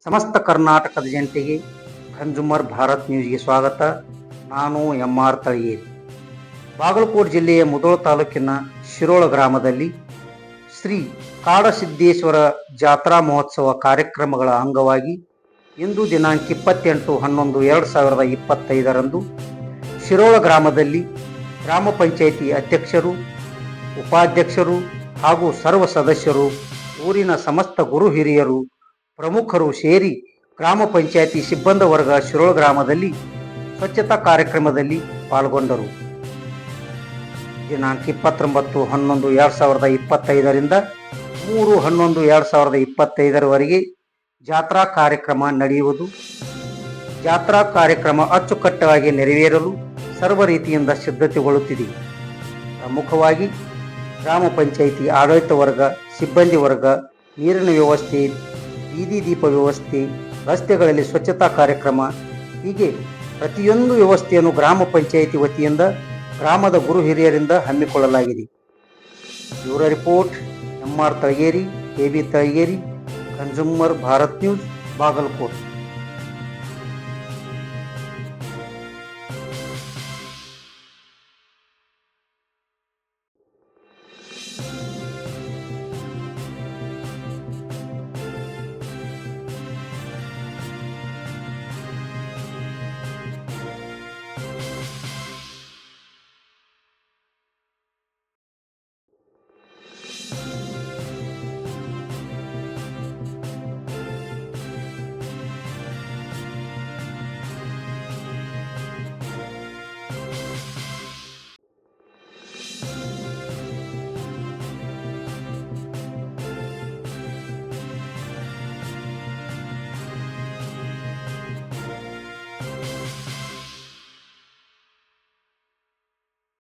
ಸಮಸ್ತ ಕರ್ನಾಟಕದ ಜನತೆಗೆ ಕನ್ಸ್ಯೂಮರ್ ಭಾರತ್ ನ್ಯೂಸ್ಗೆ ಸ್ವಾಗತ. ನಾನು ಎಂ.ಆರ್. ತಳಗೇರಿ. ಬಾಗಲಕೋಟೆ ಜಿಲ್ಲೆಯ ಮುಧೋಳ ತಾಲೂಕಿನ ಶಿರೋಳ ಗ್ರಾಮದಲ್ಲಿ ಶ್ರೀ ಕಾಡಸಿದ್ದೇಶ್ವರ ಜಾತ್ರಾ ಮಹೋತ್ಸವ ಕಾರ್ಯಕ್ರಮಗಳ ಅಂಗವಾಗಿ ಇಂದು ದಿನಾಂಕ 28/11/2025 ಶಿರೋಳ ಗ್ರಾಮದಲ್ಲಿ ಗ್ರಾಮ ಪಂಚಾಯಿತಿ ಅಧ್ಯಕ್ಷರು, ಉಪಾಧ್ಯಕ್ಷರು ಹಾಗೂ ಸರ್ವ ಸದಸ್ಯರು, ಊರಿನ ಸಮಸ್ತ ಗುರು ಹಿರಿಯರು, ಪ್ರಮುಖರು ಸೇರಿ ಗ್ರಾಮ ಪಂಚಾಯಿತಿ ಸಿಬ್ಬಂದಿ ವರ್ಗ ಶಿರೋಳ ಗ್ರಾಮದಲ್ಲಿ ಸ್ವಚ್ಛತಾ ಕಾರ್ಯಕ್ರಮದಲ್ಲಿ ಪಾಲ್ಗೊಂಡರು. ದಿನಾಂಕ 29/11/2025 3/11/2025 ಜಾತ್ರಾ ಕಾರ್ಯಕ್ರಮ ನಡೆಯುವುದು. ಜಾತ್ರಾ ಕಾರ್ಯಕ್ರಮ ಅಚ್ಚುಕಟ್ಟಾಗಿ ನೆರವೇರಲು ಸರ್ವ ರೀತಿಯಿಂದ ಸಿದ್ಧತೆಗೊಳ್ಳುತ್ತಿದೆ. ಪ್ರಮುಖವಾಗಿ ಗ್ರಾಮ ಪಂಚಾಯಿತಿ ಆಡಳಿತ ವರ್ಗ, ಸಿಬ್ಬಂದಿ ವರ್ಗ, ನೀರಿನ ವ್ಯವಸ್ಥೆ, ಬೀದಿ ದೀಪ ವ್ಯವಸ್ಥೆ, ರಸ್ತೆಗಳಲ್ಲಿ ಸ್ವಚ್ಛತಾ ಕಾರ್ಯಕ್ರಮ, ಹೀಗೆ ಪ್ರತಿಯೊಂದು ವ್ಯವಸ್ಥೆಯನ್ನು ಗ್ರಾಮ ಪಂಚಾಯಿತಿ ವತಿಯಿಂದ ಗ್ರಾಮದ ಗುರು ಹಿರಿಯರಿಂದ ಹಮ್ಮಿಕೊಳ್ಳಲಾಗಿದೆ. Bureau report M R. Talageri, K B. Talageri, consumer Bharat news, Bagalkot.